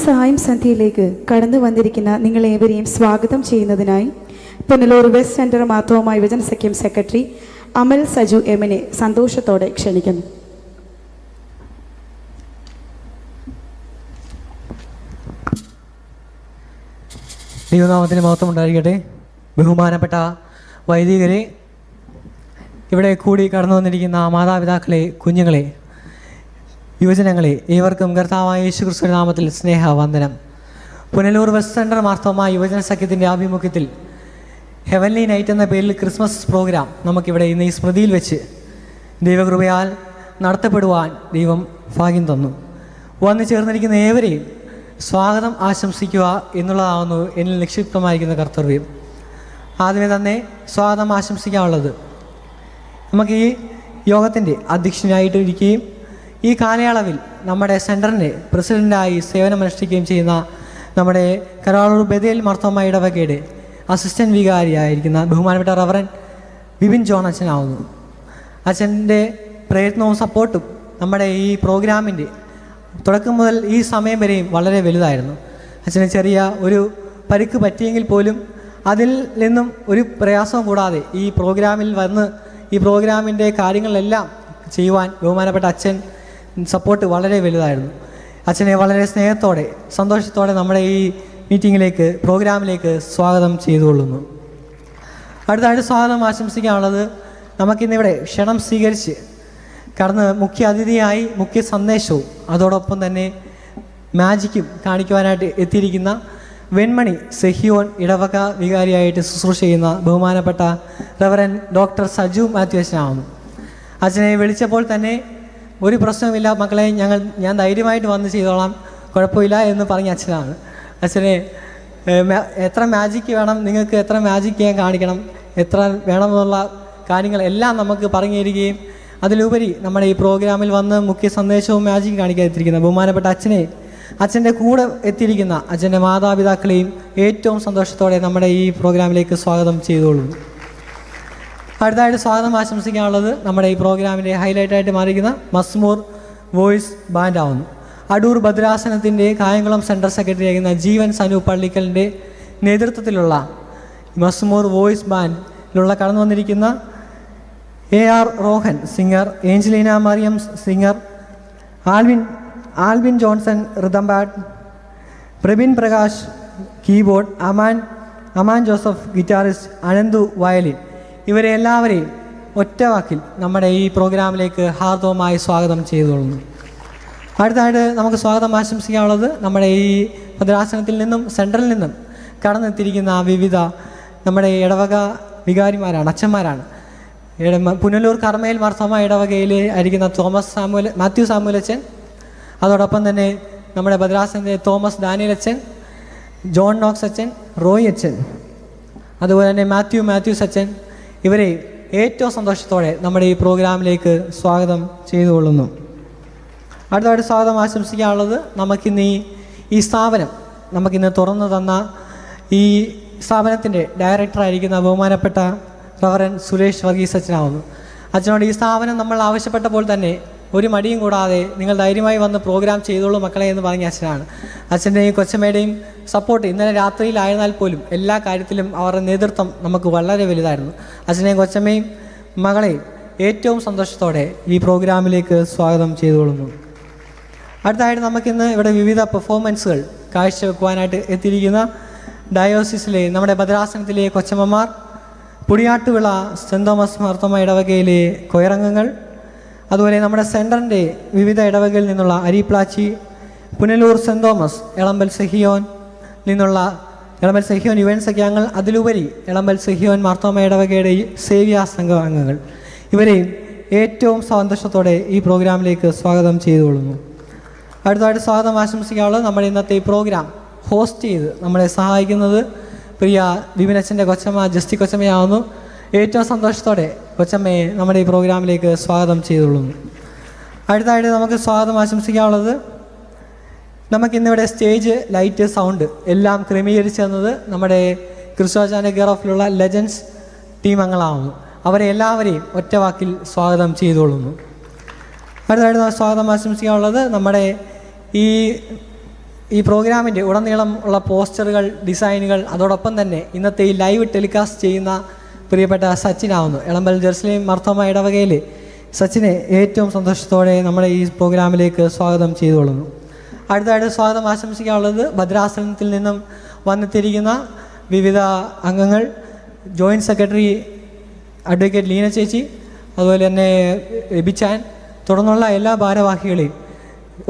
സഹായം സന്ധ്യയിലേക്ക് കടന്നു വന്നിരിക്കുന്ന നിങ്ങളേവരെയും സ്വാഗതം ചെയ്യുന്നതിനായി പുനലൂർ വെസ്റ്റ് സെൻറ്റർ മാർത്തോമാ യുവജന സഖ്യം സെക്രട്ടറി അമൽ സജു എമ്മിനെ സന്തോഷത്തോടെ ക്ഷണിക്കുന്നു. ദൈവനാമത്തിന് മഹത്വം ഉണ്ടായിരിക്കട്ടെ. ബഹുമാനപ്പെട്ട വൈദികരെ, ഇവിടെ കൂടി കടന്നു വന്നിരിക്കുന്ന മാതാപിതാക്കളെ, കുഞ്ഞുങ്ങളെ, യുവജനങ്ങളെ, ഏവർക്കും കർത്താവായ യേശുക്രിസ്തുവിന്റെ നാമത്തിൽ സ്നേഹവന്ദനം. പുനലൂർ വെസ്റ്റ് സെൻറ്റർ മാർത്തോമാ യുവജന സഖ്യത്തിൻ്റെ ആഭിമുഖ്യത്തിൽ ഹെവൻലി നൈറ്റ് എന്ന പേരിൽ ക്രിസ്മസ് പ്രോഗ്രാം നമുക്കിവിടെ ഇന്ന് ഈ സ്മൃതിയിൽ വെച്ച് ദൈവകൃപയാൽ നടത്തപ്പെടുവാൻ ദൈവം ഭാഗ്യം തന്നു. വന്നു ചേർന്നിരിക്കുന്ന ഏവരെയും സ്വാഗതം ആശംസിക്കുക എന്നുള്ളതാവുന്നു എന്നിൽ നിക്ഷിപ്തമായിരിക്കുന്ന കർത്തവ്യം. ആദ്യമേ തന്നെ സ്വാഗതം ആശംസിക്കാനുള്ളത് നമുക്ക് ഈ യോഗത്തിൻ്റെ അധ്യക്ഷനായിട്ട് ഇരിക്കുകയും ഈ കാലയളവിൽ നമ്മുടെ സെൻറ്ററിൻ്റെ പ്രസിഡൻ്റായി സേവനമനുഷ്ഠിക്കുകയും ചെയ്യുന്ന നമ്മുടെ കരാളൂർ ബദേൽ മാർത്തോമാ ഇടവകയുടെ അസിസ്റ്റൻറ്റ് വികാരിയായിരിക്കുന്ന ബഹുമാനപ്പെട്ട റവറൻ ബിബിൻ ജോൺ അച്ഛനാവുന്നു. അച്ഛൻ്റെ പ്രയത്നവും സപ്പോർട്ടും നമ്മുടെ ഈ പ്രോഗ്രാമിൻ്റെ തുടക്കം മുതൽ ഈ സമയം വരെയും വളരെ വലുതായിരുന്നു. അച്ഛന് ചെറിയ ഒരു പരിക്ക് പറ്റിയെങ്കിൽ പോലും അതിൽ നിന്നും ഒരു പ്രയാസവും കൂടാതെ ഈ പ്രോഗ്രാമിൽ വന്ന് ഈ പ്രോഗ്രാമിൻ്റെ കാര്യങ്ങളെല്ലാം ചെയ്യുവാൻ ബഹുമാനപ്പെട്ട അച്ഛൻ സപ്പോർട്ട് വളരെ വലുതായിരുന്നു. അച്ഛനെ വളരെ സ്നേഹത്തോടെ സന്തോഷത്തോടെ നമ്മുടെ ഈ മീറ്റിങ്ങിലേക്ക്, പ്രോഗ്രാമിലേക്ക് സ്വാഗതം ചെയ്തുകൊള്ളുന്നു. അടുത്തായിട്ട് സ്വാഗതം ആശംസിക്കാനുള്ളത് നമുക്കിന്നിവിടെ ക്ഷണം സ്വീകരിച്ച് കടന്ന് മുഖ്യ അതിഥിയായി മുഖ്യ സന്ദേശവും അതോടൊപ്പം തന്നെ മാജിക്കും കാണിക്കുവാനായിട്ട് എത്തിയിരിക്കുന്ന വെൺമണി സെഹിയോൻ ഇടവക വികാരിയായിട്ട് ശുശ്രൂഷ ചെയ്യുന്ന ബഹുമാനപ്പെട്ട റവറൻ ഡോക്ടർ സജു മാത്യു അച്ഛനാവുന്നു. അച്ഛനെ വിളിച്ചപ്പോൾ തന്നെ ഒരു പ്രശ്നവുമില്ല മക്കളെ, ഞാൻ ധൈര്യമായിട്ട് വന്ന് ചെയ്തോളാം, കുഴപ്പമില്ല എന്ന് പറഞ്ഞ അച്ഛനാണ്. അച്ഛനെ എത്ര മാജിക്ക് വേണം, നിങ്ങൾക്ക് എത്ര മാജിക്ക് ഞാൻ കാണിക്കണം, എത്ര വേണമെന്നുള്ള കാര്യങ്ങളെല്ലാം നമുക്ക് പറഞ്ഞു തരികയും അതിലുപരി നമ്മുടെ ഈ പ്രോഗ്രാമിൽ വന്ന് മുഖ്യ സന്ദേശവും മാജിക്ക് കാണിക്കാൻ എത്തിയിരിക്കുന്ന ബഹുമാനപ്പെട്ട അച്ഛൻ്റെ കൂടെ എത്തിയിരിക്കുന്ന അച്ഛൻ്റെ മാതാപിതാക്കളെയും ഏറ്റവും സന്തോഷത്തോടെ നമ്മുടെ ഈ പ്രോഗ്രാമിലേക്ക് സ്വാഗതം ചെയ്തോളും. അടുത്തായിട്ട് സ്വാഗതം ആശംസിക്കാനുള്ളത് നമ്മുടെ ഈ പ്രോഗ്രാമിൻ്റെ ഹൈലൈറ്റായിട്ട് മാറിയിരിക്കുന്ന മസ്മൂർ വോയിസ് ബാൻഡ് ആവുന്നു. അടൂർ ഭദ്രാസനത്തിൻ്റെ കായംകുളം സെൻട്രൽ സെക്രട്ടറി ആയിരുന്ന ജീവൻ സനു പള്ളിക്കലിൻ്റെ നേതൃത്വത്തിലുള്ള മസ്മൂർ വോയിസ് ബാൻഡിലുള്ള കടന്നു വന്നിരിക്കുന്ന AR Rohan singer, Angelina Mariam singer, Alvin Johnson rhythm pad, Prabin Prakash keyboard, Aman Joseph guitarist, Ananthu violin, ഇവരെ എല്ലാവരെയും ഒറ്റവാക്കിൽ നമ്മുടെ ഈ പ്രോഗ്രാമിലേക്ക് ഹാർദവമായി സ്വാഗതം ചെയ്തുകൊള്ളുന്നു. അടുത്തായിട്ട് നമുക്ക് സ്വാഗതം ആശംസിക്കാനുള്ളത് നമ്മുടെ ഈ ഭദ്രാസനത്തിൽ നിന്നും സെൻട്രലിൽ നിന്നും കടന്നെത്തിയിരിക്കുന്ന വിവിധ നമ്മുടെ ഇടവക വികാരിമാരാണ്, അച്ഛന്മാരാണ്. പുനലൂർ കർമ്മയിൽ മാർത്തോമാ ഇടവകയിൽ ആയിരിക്കുന്ന മാത്യു സാമുവൽ അച്ഛൻ, അതോടൊപ്പം തന്നെ നമ്മുടെ ഭദ്രാസനത്തിലെ തോമസ് ഡാനിയൽ അച്ഛൻ, ജോൺ നോക്സ് അച്ഛൻ, റോയ് അച്ഛൻ, അതുപോലെ തന്നെ മാത്യൂസ് അച്ഛൻ, ഇവരെ ഏറ്റവും സന്തോഷത്തോടെ നമ്മുടെ ഈ പ്രോഗ്രാമിലേക്ക് സ്വാഗതം ചെയ്തുകൊള്ളുന്നു. അടുത്തതായിട്ട് സ്വാഗതം ആശംസിക്കാനുള്ളത് നമുക്കിന്ന് ഈ സ്ഥാപനം നമുക്കിന്ന് തുറന്നു തന്ന ഈ സ്ഥാപനത്തിൻ്റെ ഡയറക്ടറായിരിക്കുന്ന ബഹുമാനപ്പെട്ട റവറൻ സുരേഷ് വർഗീസ് അച്ഛനാവുന്നു. അച്ഛനോട് ഈ സ്ഥാപനം നമ്മൾ ആവശ്യപ്പെട്ടപ്പോൾ തന്നെ ഒരു മടിയും കൂടാതെ നിങ്ങൾ ധൈര്യമായി വന്ന് പ്രോഗ്രാം ചെയ്തോളൂ മക്കളെ എന്ന് പറഞ്ഞ അച്ഛനാണ്. അച്ഛൻ്റെയും കൊച്ചമ്മയുടെയും സപ്പോർട്ട് ഇന്നലെ രാത്രിയിലായിരുന്നാൽ പോലും എല്ലാ കാര്യത്തിലും അവരുടെ നേതൃത്വം നമുക്ക് വളരെ വലുതായിരുന്നു. അച്ഛനെയും കൊച്ചമ്മയും മകളെയും ഏറ്റവും സന്തോഷത്തോടെ ഈ പ്രോഗ്രാമിലേക്ക് സ്വാഗതം ചെയ്തുകൊള്ളുന്നു. അടുത്തായിട്ട് നമുക്കിന്ന് ഇവിടെ വിവിധ പെർഫോമൻസുകൾ കാഴ്ചവെക്കുവാനായിട്ട് എത്തിയിരിക്കുന്ന ഡയോസിസിലെ നമ്മുടെ ഭദ്രാസനത്തിലെ കൊച്ചമ്മമാർ, പുടിയാട്ടുവിള സെൻറ് തോമസ് മാർത്തോമാ ഇടവകയിലെ കൊയറംഗങ്ങൾ, അതുപോലെ നമ്മുടെ സെൻറ്ററിൻ്റെ വിവിധ ഇടവകയിൽ നിന്നുള്ള അരിപ്ലാച്ചി, പുനലൂർ സെൻറ് തോമസ്, എളമ്പൽ സെഹിയോൻ യുവൻ സഖ്യാംഗങ്ങൾ, അതിലുപരി എളമ്പൽ സെഹിയോൻ മാർത്തോമാ ഇടവകയുടെ സേവ്യ സംഘ അംഗങ്ങൾ, ഇവരെയും ഏറ്റവും സന്തോഷത്തോടെ ഈ പ്രോഗ്രാമിലേക്ക് സ്വാഗതം ചെയ്തുകൊള്ളുന്നു. അടുത്തതായിട്ട് സ്വാഗതം ആശംസിക്കാനുള്ളത് നമ്മുടെ ഇന്നത്തെ ഈ പ്രോഗ്രാം ഹോസ്റ്റ് ചെയ്ത് നമ്മളെ സഹായിക്കുന്നത് പ്രിയ ബിബിനച്ഛൻ്റെ കൊച്ചമ്മ ജസ്റ്റി കൊച്ചമ്മയാവുന്നു. ഏറ്റവും സന്തോഷത്തോടെ കൊച്ചമ്മയെ നമ്മുടെ ഈ പ്രോഗ്രാമിലേക്ക് സ്വാഗതം ചെയ്തുകൊള്ളുന്നു. അടുത്തായിട്ട് നമുക്ക് സ്വാഗതം ആശംസിക്കാനുള്ളത് നമുക്കിന്നിവിടെ സ്റ്റേജ്, ലൈറ്റ്, സൗണ്ട് എല്ലാം ക്രമീകരിച്ചു തന്നത് നമ്മുടെ ക്രിസ്തുവാചാര്യ കെയർ ഓഫിലുള്ള ലെജൻസ് ടീം അംഗങ്ങളാവുന്നു. അവരെ എല്ലാവരെയും ഒറ്റവാക്കിൽ സ്വാഗതം ചെയ്തുകൊള്ളുന്നു. അടുത്തായിട്ട് സ്വാഗതം ആശംസിക്കാനുള്ളത് നമ്മുടെ ഈ ഈ പ്രോഗ്രാമിൻ്റെ ഉടനീളം ഉള്ള പോസ്റ്ററുകൾ, ഡിസൈനുകൾ, അതോടൊപ്പം തന്നെ ഇന്നത്തെ ഈ ലൈവ് ടെലികാസ്റ്റ് ചെയ്യുന്ന പ്രിയപ്പെട്ട സച്ചിനാവുന്നു. എളമ്പൽ ജെറുസലേം മാർത്തോമ ഇടവകയിൽ സച്ചിനെ ഏറ്റവും സന്തോഷത്തോടെ നമ്മുടെ ഈ പ്രോഗ്രാമിലേക്ക് സ്വാഗതം ചെയ്തുകൊള്ളുന്നു. അടുത്തായിട്ട് സ്വാഗതം ആശംസിക്കാനുള്ളത് ഭദ്രാസനത്തിൽ നിന്നും വന്നെത്തിയിരിക്കുന്ന വിവിധ അംഗങ്ങൾ, ജോയിൻറ്റ് സെക്രട്ടറി അഡ്വക്കേറ്റ് ലീന ചേച്ചി, അതുപോലെ തന്നെ എബിച്ചാൻ, തുടർന്നുള്ള എല്ലാ ഭാരവാഹികളെയും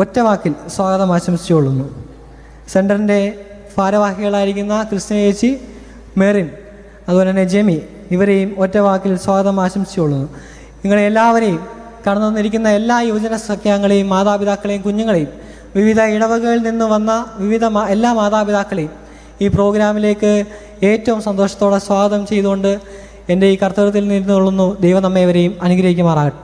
ഒറ്റ വാക്കിൽ സ്വാഗതം ആശംസിച്ചുകൊള്ളുന്നു. സെൻറ്ററിൻ്റെ ഭാരവാഹികളായിരിക്കുന്ന കൃഷ്ണ ചേച്ചി, മെറിൻ, അതുപോലെ തന്നെ ജെമി, ഇവരെയും ഒറ്റ വാക്കിൽ സ്വാഗതം ആശംസിച്ചുകൊള്ളുന്നു. നിങ്ങളെ എല്ലാവരെയും കടന്നു വന്നിരിക്കുന്ന എല്ലാ യുവജന സഖ്യങ്ങളെയും മാതാപിതാക്കളെയും കുഞ്ഞുങ്ങളെയും വിവിധ ഇടവകകളിൽ നിന്ന് വന്ന എല്ലാ മാതാപിതാക്കളെയും ഈ പ്രോഗ്രാമിലേക്ക് ഏറ്റവും സന്തോഷത്തോടെ സ്വാഗതം ചെയ്തുകൊണ്ട് എൻ്റെ ഈ കർത്തവ്യത്തിൽ നിന്നുകൊള്ളുന്നു. ദൈവം നമ്മേവരെയും അനുഗ്രഹിക്കുമാറാകട്ടെ.